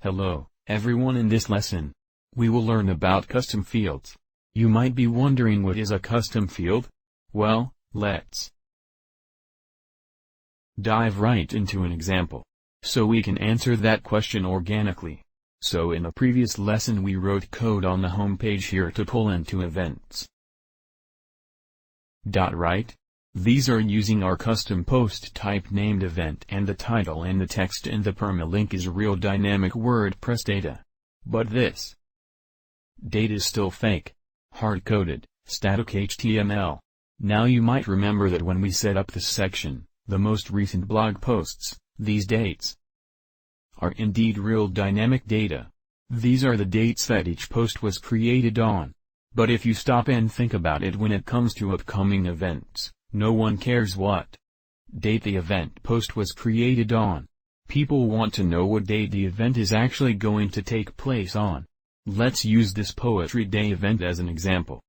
Hello, everyone. In this lesson, we will learn about custom fields. You might be wondering, what is a custom field? Well, let's dive right into an example, so we can answer that question organically. So in a previous lesson we wrote code on the home page here to pull into events. Right? These are using our custom post type named event, and the title and the text in the permalink is real dynamic WordPress data. But this data is still fake, hard-coded, static HTML. Now you might remember that when we set up this section, the most recent blog posts, these dates are indeed real dynamic data. These are the dates that each post was created on. But if you stop and think about it, when it comes to upcoming events, no one cares what date the event post was created on. People want to know what date the event is actually going to take place on. Let's use this Poetry Day event as an example.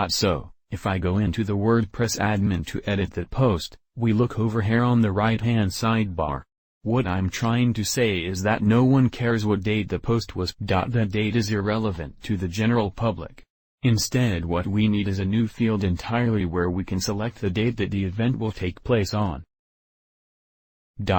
So, if I go into the WordPress admin to edit that post, we look over here on the right-hand sidebar. What I'm trying to say is that no one cares what date the post was. That date is irrelevant to the general public. Instead, what we need is a new field entirely where we can select the date that the event will take place on.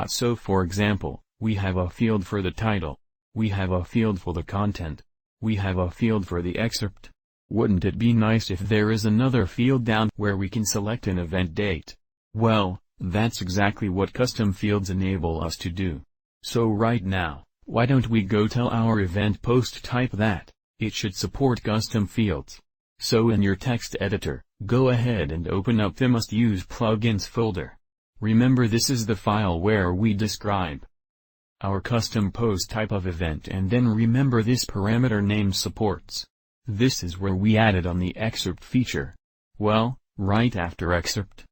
So for example, we have a field for the title. We have a field for the content. We have a field for the excerpt. Wouldn't it be nice if there is another field down where we can select an event date? Well, that's exactly what custom fields enable us to do. So right now, why don't we go tell our event post type that it should support custom fields. So in your text editor, go ahead and open up the Must Use Plugins folder. Remember, this is the file where we describe our custom post type of event, and then remember this parameter name supports. This is where we added on the excerpt feature. Well, right after excerpt,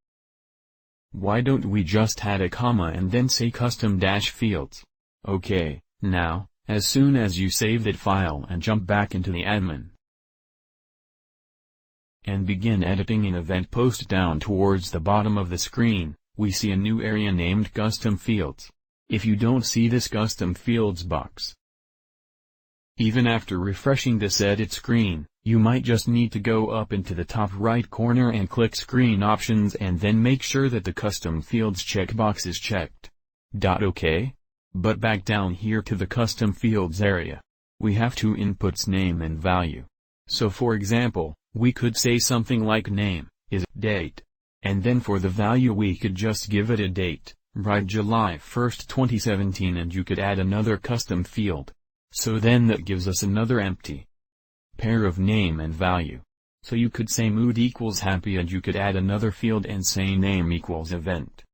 why don't we just add a comma and then say custom-fields? Okay, now, as soon as you save that file and jump back into the admin and begin editing an event post, down towards the bottom of the screen, we see a new area named Custom Fields. If you don't see this Custom Fields box, even after refreshing this edit screen, you might just need to go up into the top right corner and click Screen Options, and then make sure that the Custom Fields checkbox is checked. OK? But back down here to the Custom Fields area, we have two inputs, name and value. So for example, we could say something like name is date, and then for the value we could just give it a date, right, July 1st, 2017, and you could add another custom field. So then that gives us another empty pair of name and value. So you could say mood equals happy, and you could add another field and say name equals event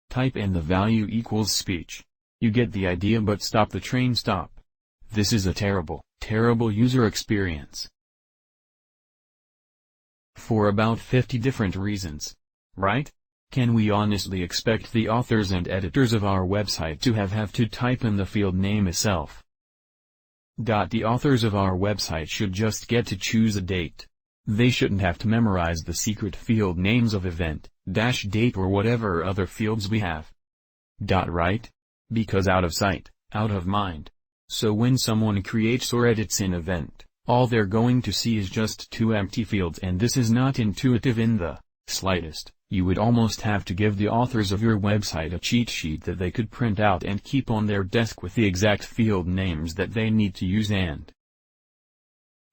type, and the value equals speech. You get the idea, but stop the train, stop. This is a terrible, terrible user experience. For about 50 different reasons. Right? Can we honestly expect the authors and editors of our website to have to type in the field name itself? The authors of our website should just get to choose a date. They shouldn't have to memorize the secret field names of event, date, or whatever other fields we have. Right? Because out of sight, out of mind. So when someone creates or edits an event, all they're going to see is just two empty fields, and this is not intuitive in the slightest. You would almost have to give the authors of your website a cheat sheet that they could print out and keep on their desk with the exact field names that they need to use, and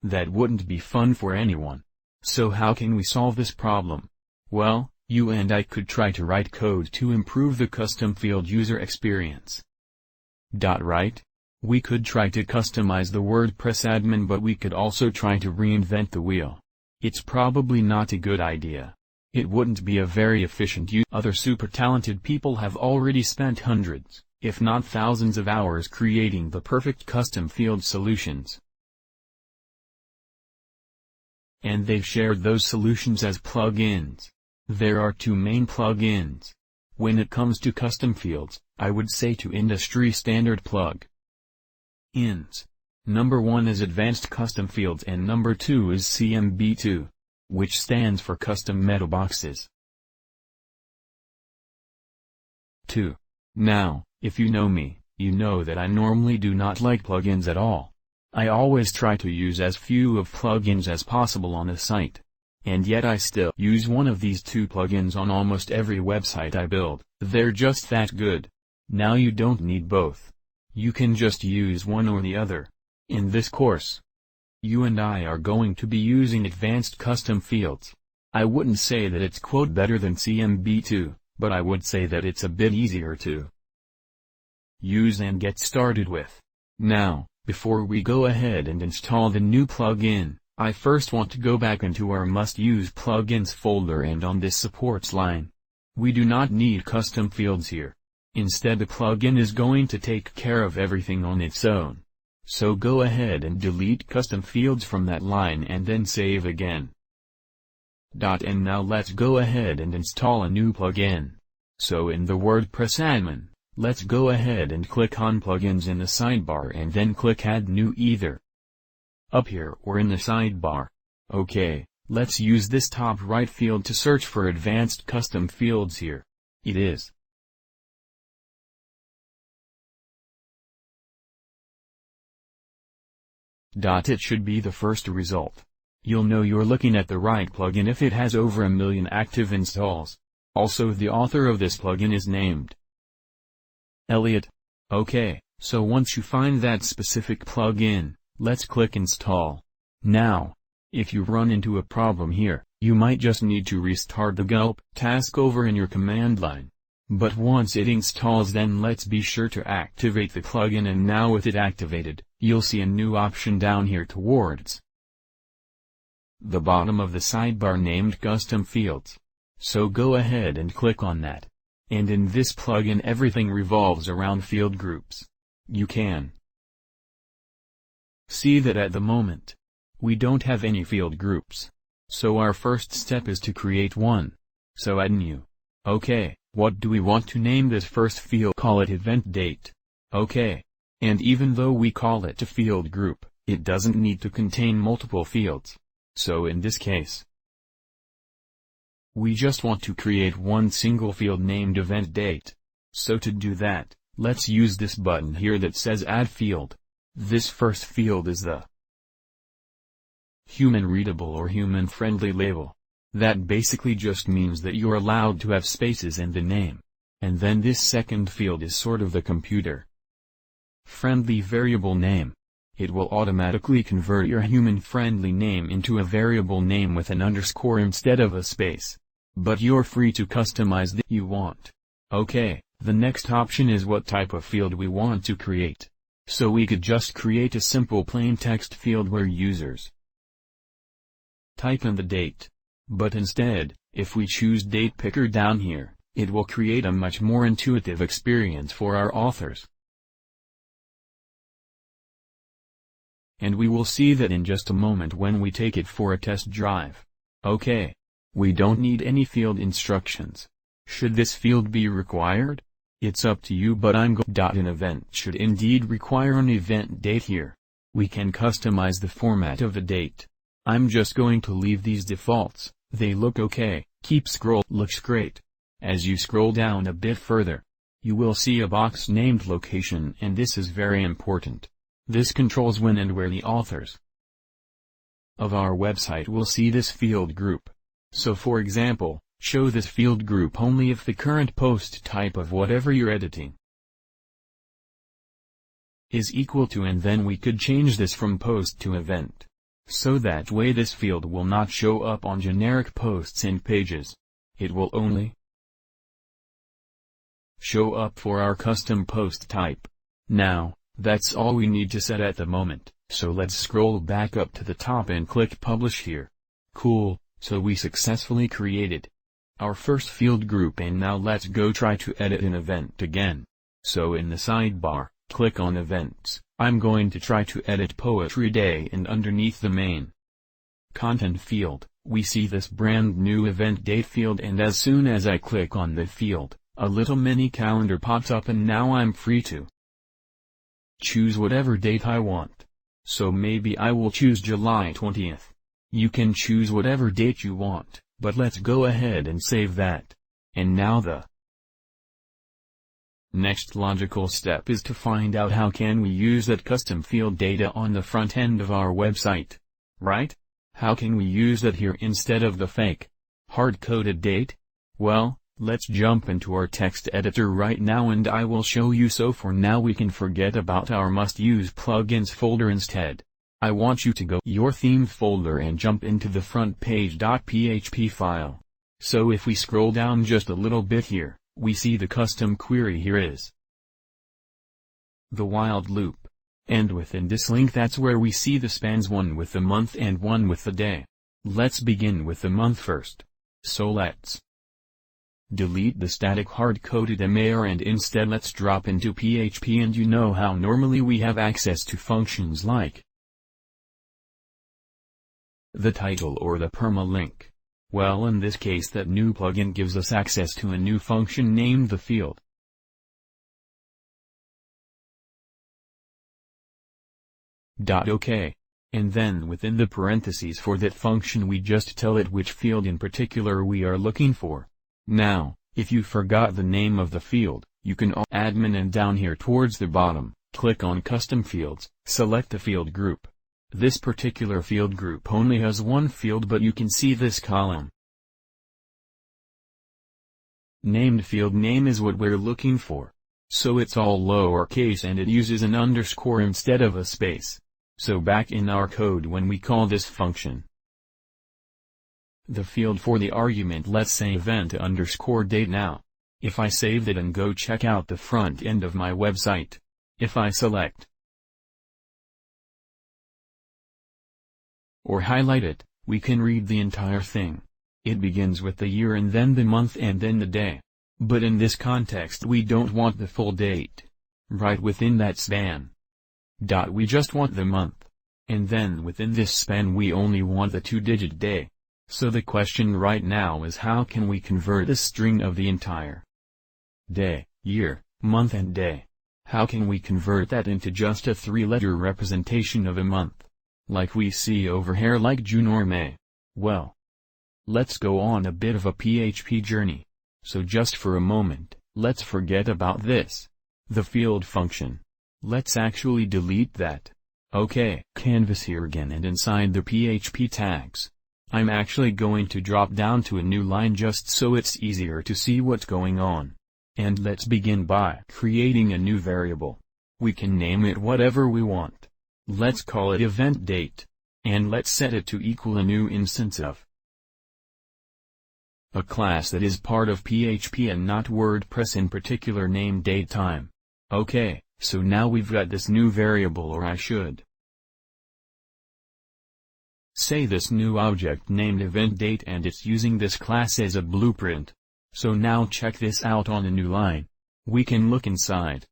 that wouldn't be fun for anyone. So how can we solve this problem? Well, you and I could try to write code to improve the custom field user experience. Right? We could try to customize the WordPress admin, but we could also try to reinvent the wheel. It's probably not a good idea. It wouldn't be a very efficient use. Other super talented people have already spent hundreds, if not thousands of hours creating the perfect custom field solutions. And they've shared those solutions as plugins. There are two main plugins. When it comes to custom fields, I would say two industry standard plug-ins. Number 1 is Advanced Custom Fields, and number 2 is CMB2, which stands for Custom Meta Boxes. 2. Now, if you know me, you know that I normally do not like plugins at all. I always try to use as few of plugins as possible on a site. And yet I still use one of these two plugins on almost every website I build. They're just that good. Now you don't need both. You can just use one or the other. In this course, you and I are going to be using advanced custom fields. I wouldn't say that it's quote better than CMB2, but I would say that it's a bit easier to use and get started with. Now, before we go ahead and install the new plugin, I first want to go back into our must-use plugins folder, and on this supports line. We do not need custom fields here. Instead, the plugin is going to take care of everything on its own. So go ahead and delete custom fields from that line and then save again. And now let's go ahead and install a new plugin. So in the WordPress admin, let's go ahead and click on Plugins in the sidebar and then click Add New either up here or in the sidebar. Okay, let's use this top right field to search for advanced custom fields here. It is. It should be the first result. You'll know you're looking at the right plugin if it has over 1 million active installs. Also, the author of this plugin is named Elliot. Okay, so once you find that specific plugin, let's click Install. Now, if you run into a problem here, you might just need to restart the gulp task over in your command line. But once it installs, then let's be sure to activate the plugin, and now with it activated, you'll see a new option down here towards the bottom of the sidebar named Custom Fields. So go ahead and click on that. And in this plugin everything revolves around field groups. You can see that at the moment, we don't have any field groups. So our first step is to create one. So add new. Okay, what do we want to name this first field? Call it event date. Okay. And even though we call it a field group, it doesn't need to contain multiple fields. So in this case, we just want to create one single field named event date. So to do that, let's use this button here that says Add Field. This first field is the human readable or human friendly label. That basically just means that you're allowed to have spaces in the name. And then this second field is sort of the computer friendly variable name. It will automatically convert your human friendly name into a variable name with an underscore instead of a space. But you're free to customize that you want. Okay, the next option is what type of field we want to create. So we could just create a simple plain text field where users type in the date. But instead, if we choose Date Picker down here, it will create a much more intuitive experience for our authors. And we will see that in just a moment when we take it for a test drive. Okay. We don't need any field instructions. Should this field be required? It's up to you, but I'm going. An event should indeed require an event date here. We can customize the format of the date. I'm just going to leave these defaults. They look okay. Keep scroll. Looks great. As you scroll down a bit further, you will see a box named Location, and this is very important. This controls when and where the authors of our website will see this field group. So for example, show this field group only if the current post type of whatever you're editing is equal to, and then we could change this from post to event. So that way this field will not show up on generic posts and pages. It will only show up for our custom post type. Now, that's all we need to set at the moment, so let's scroll back up to the top and click Publish here. Cool. So we successfully created our first field group, and now let's go try to edit an event again. So in the sidebar, click on Events. I'm going to try to edit Poetry Day, and underneath the main content field, we see this brand new event date field, and as soon as I click on the field, a little mini calendar pops up, and now I'm free to choose whatever date I want. So maybe I will choose July 20th. You can choose whatever date you want, but let's go ahead and save that. And now the Next logical step is to find out how can we use that custom field data on the front end of our website. Right? How can we use that here instead of the fake, hard-coded date? Well, let's jump into our text editor right now and I will show you. So for now we can forget about our must-use plugins folder instead. I want you to go to your theme folder and jump into the front page.php file. So if we scroll down just a little bit here, we see the custom query here is the while loop. And within this link that's where we see the spans, one with the month and one with the day. Let's begin with the month first. So let's delete the static hard-coded MAR and instead let's drop into PHP, and you know how normally we have access to functions like the title or the permalink. Well, in this case that new plugin gives us access to a new function named the field. OK. And then within the parentheses for that function we just tell it which field in particular we are looking for. Now, if you forgot the name of the field, you can admin and down here towards the bottom, click on custom fields, select the field group. This particular field group only has one field, but you can see this column. Named field name is what we're looking for. So it's all lowercase and it uses an underscore instead of a space. So back in our code when we call this function, the field for the argument, let's say event_date now. If I save that and go check out the front end of my website, if I select or highlight it, we can read the entire thing. It begins with the year and then the month and then the day. But in this context we don't want the full date. Right within that span. We just want the month. And then within this span we only want the 2-digit day. So the question right now is how can we convert a string of the entire day, year, month and day? How can we convert that into just a 3-letter representation of a month? Like we see over here, like June or May. Well, let's go on a bit of a PHP journey. So just for a moment, let's forget about this. The field function. Let's actually delete that. Okay, canvas here again, and inside the PHP tags, I'm actually going to drop down to a new line just so it's easier to see what's going on. And let's begin by creating a new variable. We can name it whatever we want. Let's call it event date. And let's set it to equal a new instance of a class that is part of PHP and not WordPress, in particular named datetime. Okay, so now we've got this new variable, or I should say this new object named event date, and it's using this class as a blueprint. So now check this out on a new line. We can look inside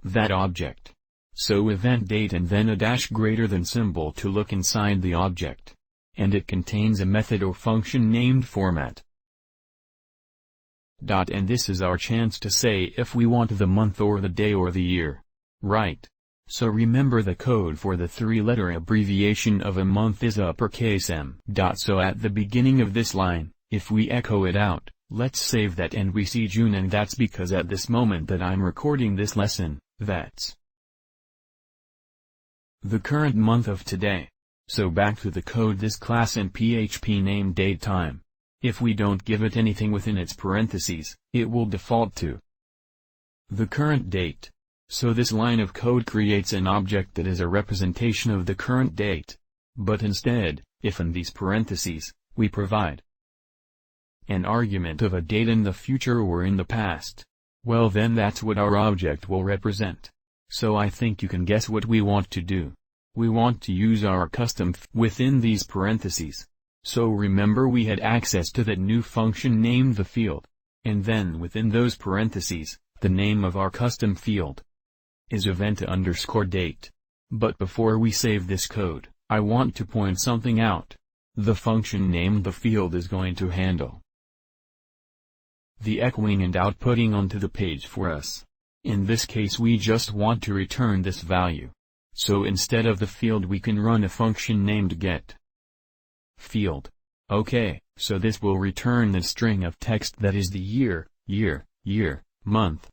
that object. So event date and then a dash greater than symbol to look inside the object. And it contains a method or function named format. And this is our chance to say if we want the month or the day or the year. Right. So remember the code for the 3-letter abbreviation of a month is uppercase M. So at the beginning of this line, if we echo it out, let's save that and we see June, and that's because at this moment that I'm recording this lesson, that's the current month of today. So back to the code, this class in PHP named datetime. If we don't give it anything within its parentheses, it will default to the current date. So this line of code creates an object that is a representation of the current date. But instead, if in these parentheses, we provide an argument of a date in the future or in the past, well then that's what our object will represent. So I think you can guess what we want to do. We want to use our custom within these parentheses. So remember we had access to that new function named the field. And then within those parentheses, the name of our custom field is event_date. But before we save this code, I want to point something out. The function named the field is going to handle the echoing and outputting onto the page for us. In this case we just want to return this value. So instead of the field we can run a function named getField. Okay, so this will return the string of text that is the year, month,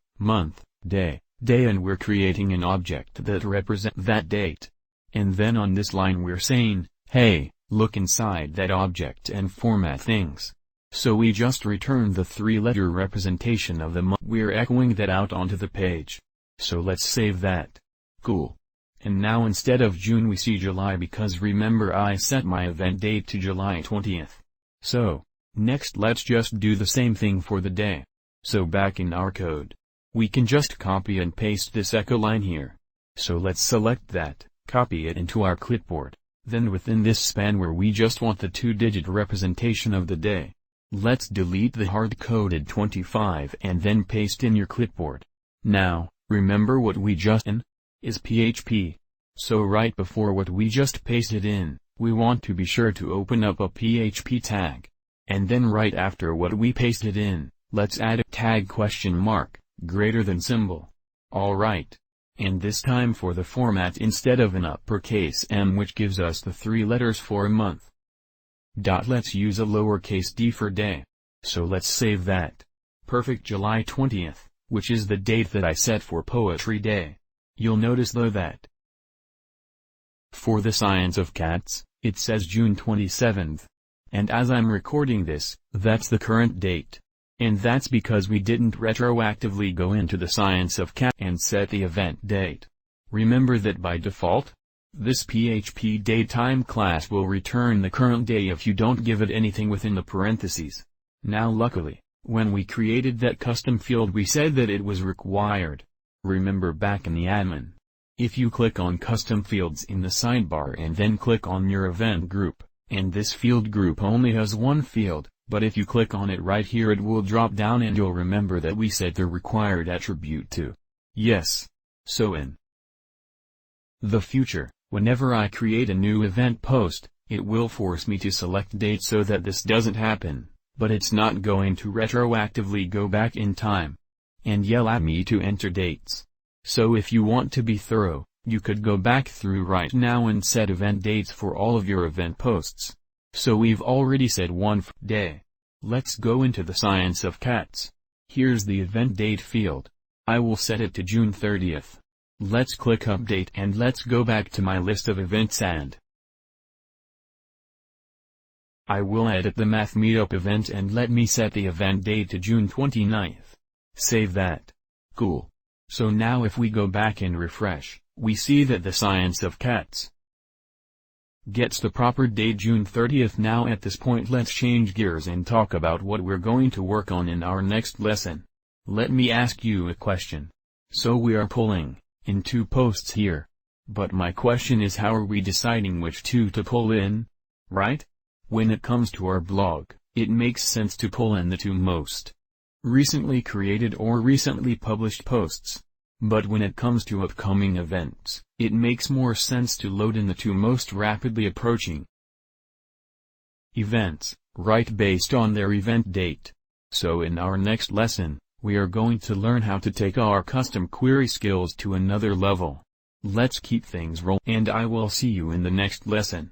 day, and we're creating an object that represents that date. And then on this line we're saying, hey, look inside that object and format things. So we just return the 3-letter representation of the month. We're echoing that out onto the page. So let's save that. Cool. And now instead of June we see July, because remember I set my event date to July 20th. So, next let's just do the same thing for the day. So back in our code, we can just copy and paste this echo line here. So let's select that, copy it into our clipboard. Then within this span where we just want the 2-digit representation of the day, let's delete the hard-coded 25 and then paste in your clipboard. Now, remember what we just in is PHP. So right before what we just pasted in, we want to be sure to open up a PHP tag. And then right after what we pasted in, let's add a tag greater than symbol. Alright. And this time for the format, instead of an uppercase M which gives us the 3 letters for a month, let's use a lowercase d for day. So let's save that. Perfect. July 20th, which is the date that I set for Poetry Day. You'll notice though that for the Science of Cats, it says June 27th. And as I'm recording this, that's the current date. And that's because we didn't retroactively go into the Science of Cat and set the event date. Remember that by default, this PHP datetime class will return the current day if you don't give it anything within the parentheses. Now luckily, when we created that custom field we said that it was required. Remember back in the admin, if you click on custom fields in the sidebar and then click on your event group, and this field group only has one field, but if you click on it right here it will drop down and you'll remember that we set the required attribute to yes. So in the future, whenever I create a new event post, it will force me to select date so that this doesn't happen, but it's not going to retroactively go back in time and yell at me to enter dates. So if you want to be thorough, you could go back through right now and set event dates for all of your event posts. So we've already set one for day. Let's go into the Science of Cats. Here's the event date field. I will set it to June 30th. Let's click update and let's go back to my list of events and I will edit the Math Meetup event and let me set the event date to June 29th. Save that. Cool. So now if we go back and refresh, we see that the Science of Cats gets the proper date June 30th. Now at this point let's change gears and talk about what we're going to work on in our next lesson. Let me ask you a question. So we are pulling in 2 posts here. But my question is, how are we deciding which 2 to pull in? Right? When it comes to our blog, it makes sense to pull in the 2 most recently created or recently published posts. But when it comes to upcoming events, it makes more sense to load in the 2 most rapidly approaching events, right, based on their event date. So in our next lesson, we are going to learn how to take our custom query skills to another level. Let's keep things rolling and I will see you in the next lesson.